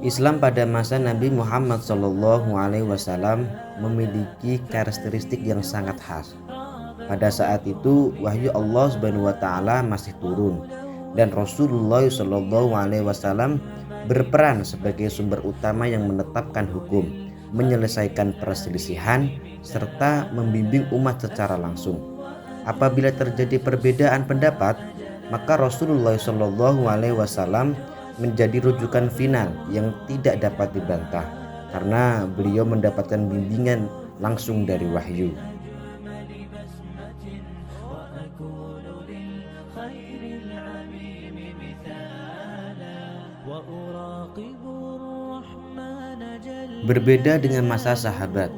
Islam pada masa Nabi Muhammad SAW memiliki karakteristik yang sangat khas. Pada saat itu wahyu Allah Subhanahu wa taala masih turun dan Rasulullah SAW berperan sebagai sumber utama yang menetapkan hukum, menyelesaikan perselisihan serta membimbing umat secara langsung. Apabila terjadi perbedaan pendapat, maka Rasulullah SAW menjadi rujukan final yang tidak dapat dibantah karena beliau mendapatkan bimbingan langsung dari wahyu. Berbeda dengan masa sahabat,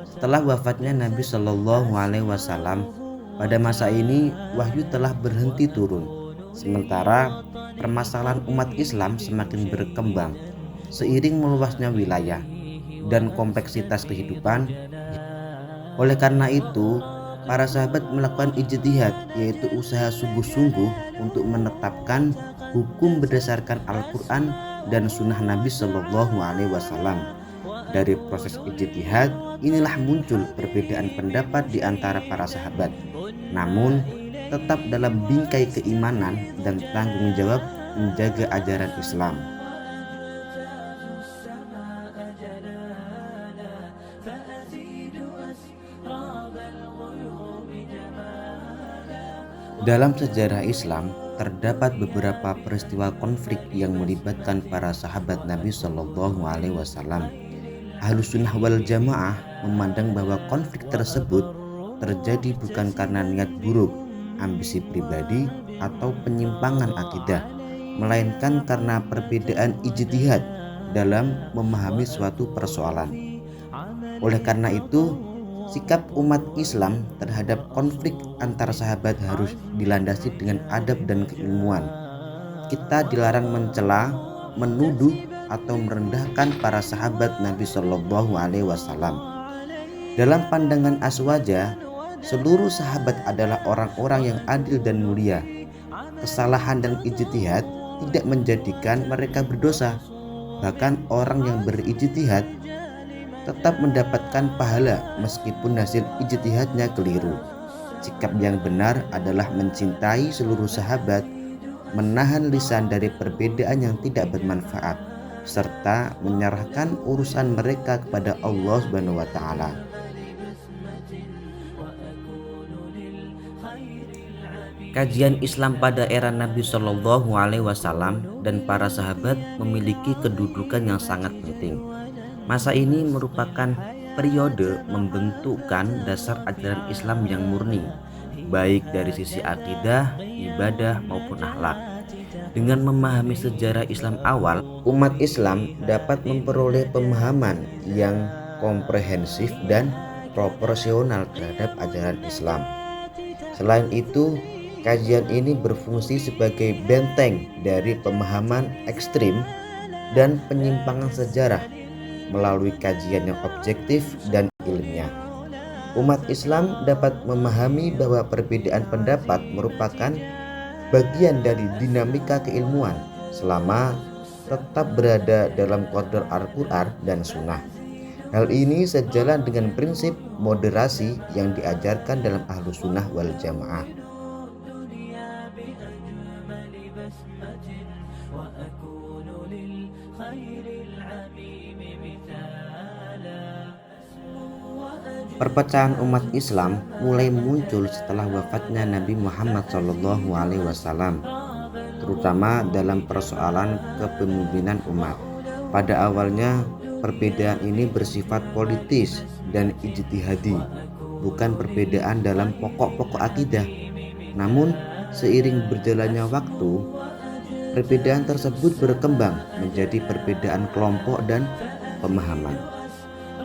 setelah wafatnya Nabi Shallallahu Alaihi Wasallam, pada masa ini wahyu telah berhenti turun. Sementara permasalahan umat Islam semakin berkembang seiring meluasnya wilayah dan kompleksitas kehidupan. Oleh karena itu, para sahabat melakukan ijtihad, yaitu usaha sungguh-sungguh untuk menetapkan hukum berdasarkan Al-Quran dan Sunnah Nabi Shallallahu Alaihi Wasallam. Dari proses ijtihad inilah muncul perbedaan pendapat di antara para sahabat, namun tetap dalam bingkai keimanan dan tanggung jawab menjaga ajaran Islam. Dalam sejarah Islam terdapat beberapa peristiwa konflik yang melibatkan para sahabat Nabi Shallallahu Alaihi Wasallam. Ahlussunnah wal Jamaah memandang bahwa konflik tersebut terjadi bukan karena niat buruk, ambisi pribadi, atau penyimpangan akidah, melainkan karena perbedaan ijtihad dalam memahami suatu persoalan. Oleh karena itu, sikap umat Islam terhadap konflik antar sahabat harus dilandasi dengan adab dan keilmuan. Kita dilarang mencela, menuduh, atau merendahkan para sahabat Nabi Shallallahu Alaihi Wasallam. Dalam pandangan Aswaja, seluruh sahabat adalah orang-orang yang adil dan mulia. Kesalahan dan ijtihad tidak menjadikan mereka berdosa. Bahkan orang yang berijtihad tetap mendapatkan pahala meskipun hasil ijtihadnya keliru. Sikap yang benar adalah mencintai seluruh sahabat, menahan lisan dari perbedaan yang tidak bermanfaat, serta menyerahkan urusan mereka kepada Allah Subhanahu wa taala. Kajian Islam pada era Nabi Shallallahu Alaihi Wasallam dan para sahabat memiliki kedudukan yang sangat penting. Masa ini merupakan periode membentukkan dasar ajaran Islam yang murni, baik dari sisi akidah, ibadah maupun akhlak. Dengan memahami sejarah Islam awal, umat Islam dapat memperoleh pemahaman yang komprehensif dan proporsional terhadap ajaran Islam. Selain itu, kajian ini berfungsi sebagai benteng dari pemahaman ekstrim dan penyimpangan sejarah melalui kajian yang objektif dan ilmiah. Umat Islam dapat memahami bahwa perbedaan pendapat merupakan bagian dari dinamika keilmuan selama tetap berada dalam koridor Al-Quran dan Sunnah. Hal ini sejalan dengan prinsip moderasi yang diajarkan dalam Ahlussunnah wal Jamaah. Perpecahan umat Islam mulai muncul setelah wafatnya Nabi Muhammad SAW, terutama dalam persoalan kepemimpinan umat. Pada awalnya, perbedaan ini bersifat politis dan ijtihadi, bukan perbedaan dalam pokok-pokok akidah. Namun, seiring berjalannya waktu, perbedaan tersebut berkembang menjadi perbedaan kelompok dan pemahaman.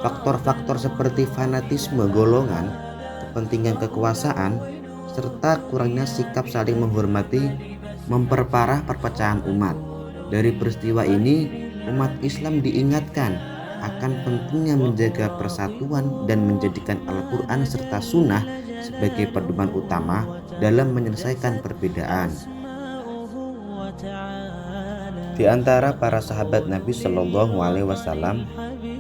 Faktor-faktor seperti fanatisme golongan, kepentingan kekuasaan, serta kurangnya sikap saling menghormati memperparah perpecahan umat. Dari peristiwa ini, umat Islam diingatkan akan pentingnya menjaga persatuan dan menjadikan Al-Quran serta Sunnah sebagai pedoman utama dalam menyelesaikan perbedaan. Di antara para sahabat Nabi Shallallahu Alaihi Wasallam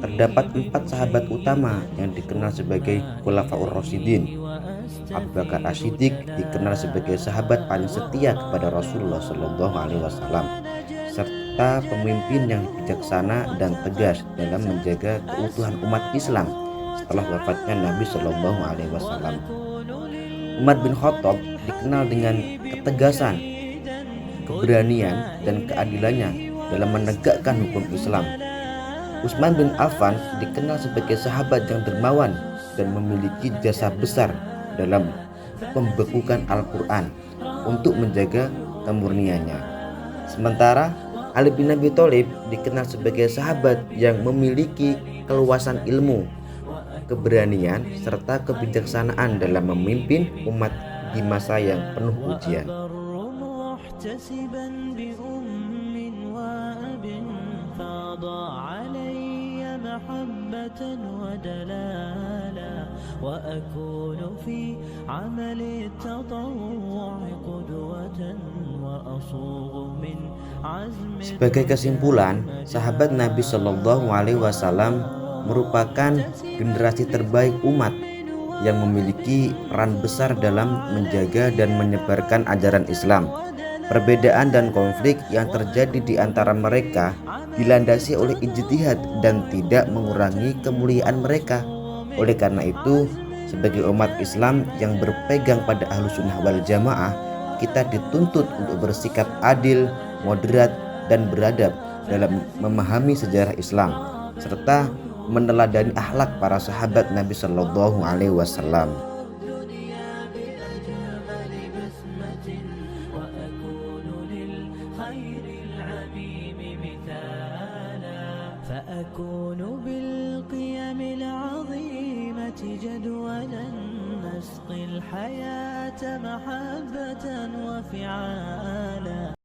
terdapat 4 sahabat utama yang dikenal sebagai Khulafaur Rasyidin. Abu Bakar As-Siddiq dikenal sebagai sahabat paling setia kepada Rasulullah Shallallahu Alaihi Wasallam, serta pemimpin yang bijaksana dan tegas dalam menjaga keutuhan umat Islam setelah wafatnya Nabi Shallallahu Alaihi Wasallam. Umar bin Khattab dikenal dengan ketegasan, keberanian, dan keadilannya dalam menegakkan hukum Islam. Utsman bin Affan dikenal sebagai sahabat yang dermawan dan memiliki jasa besar dalam pembekukan Al-Quran untuk menjaga kemurniannya. Sementara Ali bin Abi Thalib dikenal sebagai sahabat yang memiliki keluasan ilmu, keberanian, serta kebijaksanaan dalam memimpin umat di masa yang penuh ujian. Sebagai kesimpulan, sahabat Nabi Shallallahu Alaihi Wasallam merupakan generasi terbaik umat yang memiliki peran besar dalam menjaga dan menyebarkan ajaran Islam. Perbedaan dan konflik yang terjadi di antara mereka dilandasi oleh ijtihad dan tidak mengurangi kemuliaan mereka. Oleh karena itu, sebagai umat Islam yang berpegang pada Ahlussunnah wal Jamaah, kita dituntut untuk bersikap adil, moderat, dan beradab dalam memahami sejarah Islam, serta meneladani akhlak para sahabat Nabi Shallallahu Alaihi Wasallam. فأكون بالقيم العظيمة جدولا نسقي الحياة محبة وفعالا.